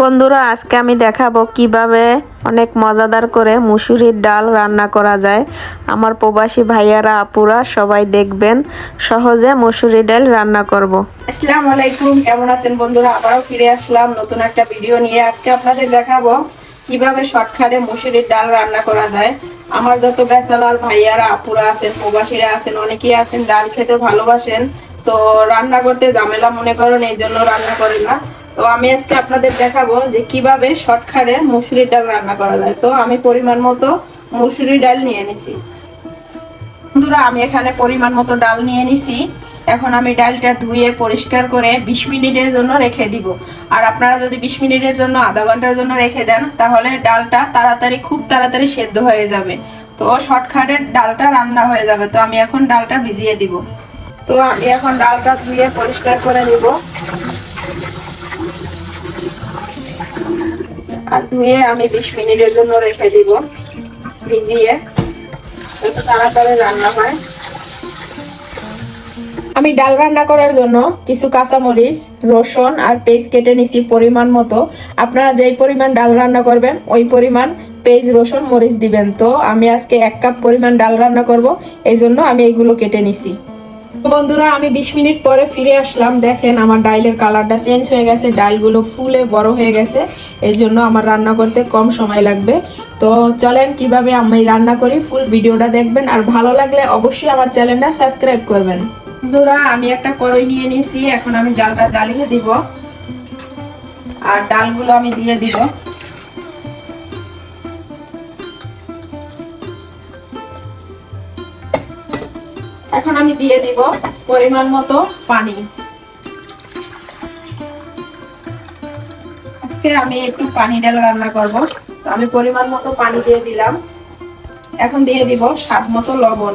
বন্ধুরা, আজকে আমি দেখাবো কিভাবে অনেক মজাদার করে মুসুরির ডাল রান্না করা যায়। আমার প্রবাসী ভাইয়ারা আপুরা সবাই দেখবেন, সহজে মুসুরি ডাল রান্না করব। আসসালামু আলাইকুম, কেমন আছেন বন্ধুরা? আবারও ফিরে আসলাম নতুন একটা ভিডিও নিয়ে। আজকে আপনাদের দেখাবো কিভাবে শর্টকাটে মুসুরির ডাল রান্না করা যায়। আমার যত ব্যাচেলর ভাইয়ারা আপুরা আছেন, প্রবাসীরা আছেন, অনেকেই আছেন ডাল খেতে ভালোবাসেন, তো রান্না করতে ঝামেলা মনে করেন, এই জন্য রান্না করেন না। তো আমি আজকে আপনাদের দেখাবো যে কিভাবে শর্টকাটে মুসুরির ডাল রান্না করা যায়। তো আমি পরিমাণ মতো মুসুরির ডাল নিয়ে নিছি। বন্ধুরা, আমি এখানে পরিমাণ মতো ডাল নিয়ে নিছি। এখন আমি ডালটা ধুয়ে পরিষ্কার করে 20 মিনিটের জন্য রেখে দিব। আর আপনারা যদি 20 মিনিটের জন্য আধা ঘন্টার জন্য রেখে দেন, তাহলে ডালটা খুব তাড়াতাড়ি সেদ্ধ হয়ে যাবে। তো শর্টকাটে ডালটা রান্না হয়ে যাবে। তো আমি এখন ডালটা ভিজিয়ে দিব। তো আমি এখন ডালটা ধুয়ে পরিষ্কার করে নিব। আর ধুয়ে আমি 20 মিনিটের জন্য রেখে দিব ভিজিয়ে, যাতে তাড়াতাড়ি রান্না হয়। আমি ডাল রান্না করার জন্য কিছু কাঁচামরিচ, রসুন আর পেঁয়াজ কেটে নিছি পরিমাণ মতো। আপনারা যেই পরিমাণ ডাল রান্না করবেন ওই পরিমাণ পেঁয়াজ, রসুন, মরিচ দিবেন। তো আমি আজকে 1 কাপ পরিমাণ ডাল রান্না করব, এই জন্য আমি এইগুলো কেটে নিছি। বন্ধুরা, আমি 20 মিনিট পরে ফিরে আসলাম। দেখেন আমার ডালের কালারটা চেঞ্জ হয়ে গেছে, ডালগুলো ফুলে বড় হয়ে গেছে, এই জন্য আমার রান্না করতে কম সময় লাগবে। তো চলেন কিভাবে আমি রান্না করি, ফুল ভিডিওটা দেখবেন। আর ভালো লাগলে অবশ্যই আমার চ্যানেলটা সাবস্ক্রাইব করবেন। বন্ধুরা, আমি একটা কড়াই নিয়ে নিয়েছি। এখন আমি ডালটা জ্বালিয়ে দিব আর ডালগুলো আমি দিয়ে দিব। এখন আমি দিয়ে দিব পরিমাণ মতো পানি। আজকে আমি একটু পানি ডাল রান্না করব, তো আমি পরিমাণ মতো পানি দিয়ে দিলাম। এখন দিয়ে দিব স্বাদ মতো লবণ,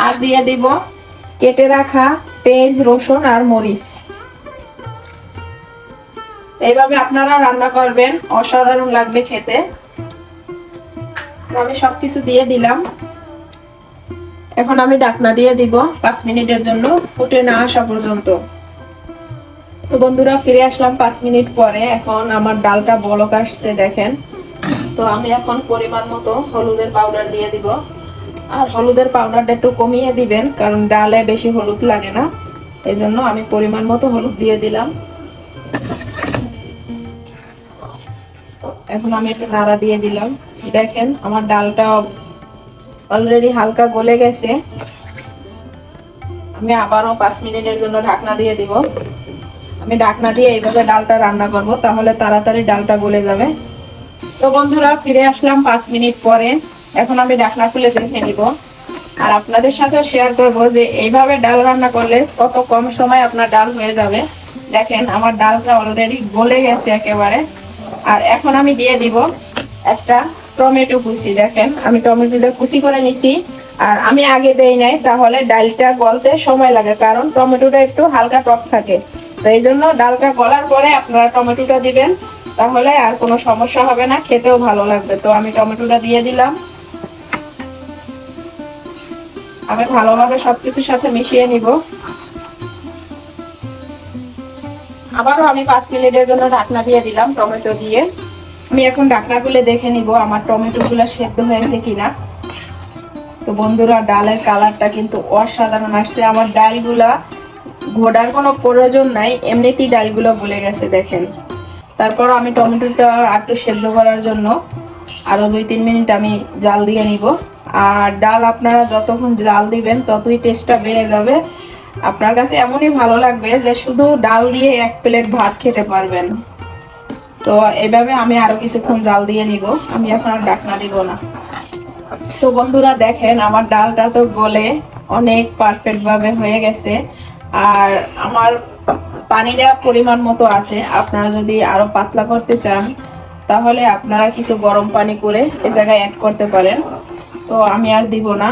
আর দিয়ে দিব কেটে রাখা পেঁয়াজ, রসুন আর মরিচ। এইভাবে আপনারা রান্না করবেন, অসাধারণ লাগবে খেতে। আমি সবকিছু দিয়ে দিলাম। এখন আমি ঢাকনা দিয়ে দিব 5 মিনিটের জন্য, ফুটে না আসা পর্যন্ত। তো বন্ধুরা, ফিরে আসলাম 5 মিনিট পরে। এখন আমার ডালটা বলক আসছে, দেখেন। তো আমি এখন পরিমাণ মতো হলুদের পাউডার দিয়ে দিব। আর হলুদের পাউডারটা একটু কমিয়ে দিবেন, কারণ ডালে বেশি হলুদ লাগে না, এই জন্য আমি পরিমাণ মতো হলুদ দিয়ে দিলাম। এখন আমি একটু নাড়া দিয়ে দিলাম। দেখেন আমার ডালটা অলরেডি হালকা গলে গেছে। আমি আবারও 5 মিনিটের জন্য ঢাকনা দিয়ে দিব। আমি ঢাকনা দিয়ে এইভাবে ডালটা রান্না করব, তাহলে তাড়াতাড়ি ডালটা গলে যাবে। তো বন্ধুরা, ফিরে আসলাম 5 মিনিট পরে। এখন আমি ঢাকনা খুলে দেখে নিব আর আপনাদের সাথে শেয়ার করব যে এইভাবে ডাল রান্না করলে কত কম সময় আপনার ডাল হয়ে যাবে। দেখেন আমার ডালটা অলরেডি গলে গেছে একেবারে। আর এখন আমি দিয়ে দিব একটা টমেটো কুচি। দেখেন আমি টমেটোটা কুচি করে নিছি। আর আমি আগে দেই নাই, তাহলে ডালটা গলতে সময় লাগে, কারণ টমেটোটা একটু হালকা টক থাকে। তো এই জন্য ডালটা গলার পরে আপনারা টমেটোটা দিবেন, তাহলে আর কোনো সমস্যা হবে না, খেতেও ভালো লাগবে। তো আমি টমেটোটা দিয়ে দিলাম। আমি ভালোভাবে সবকিছুর সাথে মিশিয়ে নিব। আবারও আমি 5 মিনিটের জন্য ঢাকনা দিয়ে দিলাম টমেটো দিয়ে। আমি এখন ঢাকনা খুলে দেখে নিব আমার টমেটো গুলা সেদ্ধ হয়েছে কিনা। তো বন্ধুরা, ডালের কালারটা কিন্তু অসাধারণ আসছে। আমার ডালগুলা ঘোড়ার কোনো প্রয়োজন নাই, এমনিতেই ডালগুলো গলে গেছে, দেখেন। তারপর আমি টমেটোটা একটু সেদ্ধ করার জন্য আরো 2-3 মিনিট আমি জাল দিয়ে নিব। আর ডাল আপনারা যতক্ষণ জাল দিবেন ততই টেস্টটা বেড়ে যাবে। আপনার কাছে এমনই ভালো লাগবে যে শুধু ডাল দিয়ে 1 প্লেট ভাত খেতে পারবেন। তো এভাবে আমি আরো কিছুক্ষণ জাল দিয়ে নিব। আমি এখন আর ঢাকনা দিব না। তো বন্ধুরা, দেখেন আমার ডালটা তো গলে অনেক পারফেক্ট ভাবে হয়ে গেছে। আর আমার পানিটা পরিমাণ মতো আছে। আপনারা যদি আরো পাতলা করতে চান, তাহলে আপনারা কিছু গরম পানি করে এই জায়গায় অ্যাড করতে পারেন। তো আমি আর দিব না,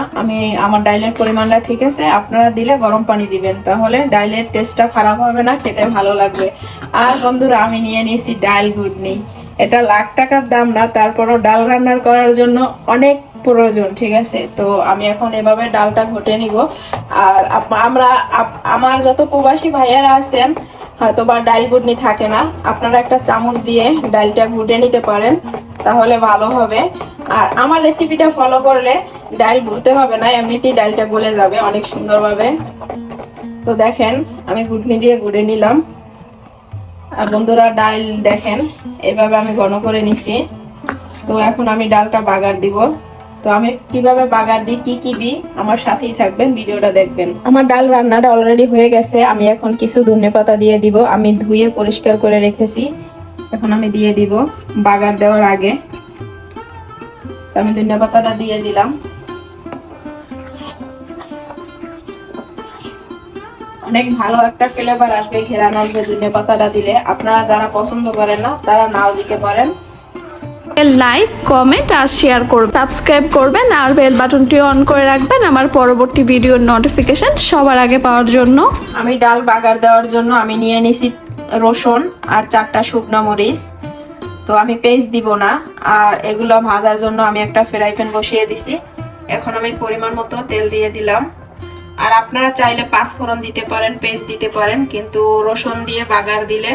আমার ডালের পরিমাণটা ঠিক আছে। আপনারা দিলে গরম পানি দিবেন, তাহলে ডালের টেস্টটা খারাপ হবে না, খেতে ভালো লাগবে। আর বন্ধুরা, আমি নিয়ে নিয়েছি ডাল ঘুটনি। এটা লাখ টাকার দাম না, তারপরও ডাল রান্নার করার জন্য অনেক প্রয়োজন, ঠিক আছে। তো আমি এখন এভাবে ডালটা ঘুটে নিব। আর আমার যত প্রবাসী ভাইয়ারা আছেন, হয়তো বা ডাল ঘুটনি থাকে না, আপনারা একটা চামচ দিয়ে ডালটা ঘুটে নিতে পারেন, তাহলে ভালো হবে। আর আমার রেসিপিটা ফলো করলে ডাল ঘুরতে হবে না, এমনিতেই ডালটা গলে যাবে অনেক সুন্দরভাবে। তো দেখেন আমি ঘুটনি দিয়ে ঘুটে নিলাম। আর বন্ধুরা ডাল দেখেন এভাবে আমি ঘন করে নিছি। তো এখন আমি ডালটা বাগার দিব। তো আমি কিভাবে বাগার দিই, কি কি দিই, আমার সাথেই থাকবেন, ভিডিওটা দেখবেন। আমার ডাল রান্নাটা অলরেডি হয়ে গেছে। আমি এখন কিছু ধনেপাতা দিয়ে দিব, আমি ধুয়ে পরিষ্কার করে রেখেছি। এখন আমি দিয়ে দিব বাগার দেওয়ার আগে। তো আমি ধনেপাতাটা দিয়ে দিলাম। অনেক ভালো একটা ফ্লেভার আসবে, ঘেরান আসবে ধনেপাতাটা দিলে। আপনারা যারা পছন্দ করেন না তারা নাও দিতে পারেন। লাইক, কমেন্ট আর শেয়ার করবেন, সাবস্ক্রাইব করবেন আর বেল বাটনটি অন করে রাখবেন আমার পরবর্তী ভিডিওর নোটিফিকেশন সবার আগে পাওয়ার জন্য। আমি ডাল বাগার দেওয়ার জন্য আমি নিয়ে নিছি রসুন আর 4টা শুকনো মরিচ। তো আমি পেস্ট দিব না। আর এগুলো ভাজার জন্য আমি একটা ফ্রাই প্যান বসিয়ে দিছি। এখন আমি পরিমাণ মতো তেল দিয়ে দিলাম। আর আপনারা চাইলে 5 ফোড়ন দিতে পারেন, পেস্ট দিতে পারেন, কিন্তু রসুন দিয়ে বাগার দিলে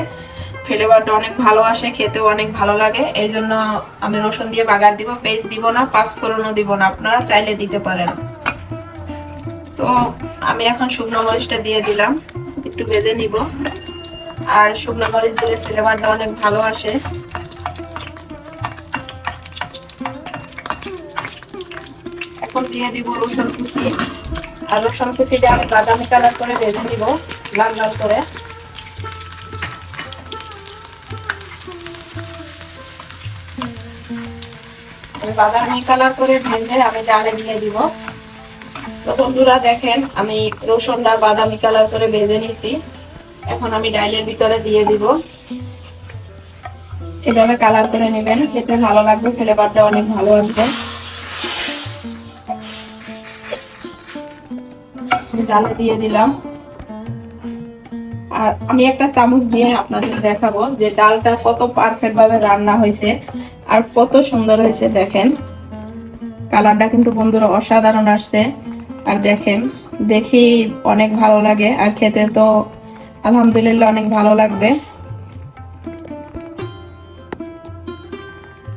ফ্লেভারটা অনেক ভালো আসে, খেতেও অনেক ভালো লাগে। এই জন্য আমি রসুন দিয়ে বাগার দিব, পেস্ট দিব না, 5 ফোড়নও দিব না, আপনারা চাইলে দিতে পারেন। তো আমি এখন শুকনো মরিচটা দিয়ে দিলাম, একটু ভেজে নিব। আর শুকনো মরিচ দিলে ফ্লেভারটা অনেক ভালো আসে। এখন দিয়ে দিব রসুন কুচি। আর রসুন কুচিটা আমি বাদামি কালার করে ভেজে নিব, লাল লাল করে। বাদামি কালার করে ভেজে আমি ডালে দিয়ে দিব। তো বন্ধুরা দেখেন আমি রসুনটা বাদামি কালার করে ভেজে নিয়েছি। এখন আমি ডালের ভিতরে দিয়ে দিব। এভাবে কালার করে নেবেন, খেতে ভালো লাগবে, ফ্লেভারটা অনেক ভালো আসবে। ডালে দিয়ে দিলাম। আর আমি একটা চামচ দিয়ে আপনাদের দেখাবো যে ডালটা কত পারফেক্ট ভাবে রান্না হয়েছে আর কত সুন্দর হয়েছে। দেখেন কালারটা কিন্তু বন্ধুরা অসাধারণ আসছে। আর দেখেন দেখি অনেক ভালো লাগে, আর খেতে তো আলহামদুলিল্লাহ অনেক ভালো লাগবে।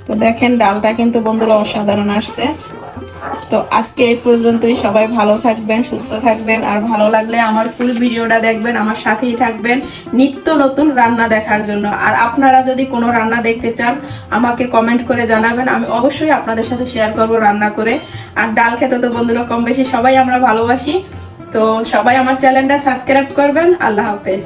তো দেখেন ডালটা কিন্তু বন্ধুরা অসাধারণ আসছে। তো আজকে এই পর্যন্তই। সবাই ভালো থাকবেন, সুস্থ থাকবেন। আর ভালো লাগলে আমার ফুল ভিডিওটা দেখবেন, আমার সাথেই থাকবেন নিত্য নতুন রান্না দেখার জন্য। আর আপনারা যদি কোনো রান্না দেখতে চান আমাকে কমেন্ট করে জানাবেন, আমি অবশ্যই আপনাদের সাথে শেয়ার করব রান্না করে। আর ডাল খেতে তো বন্ধুরা কম বেশি সবাই আমরা ভালোবাসি। তো সবাই আমার চ্যানেলটা সাবস্ক্রাইব করবেন। আল্লাহ হাফেজ।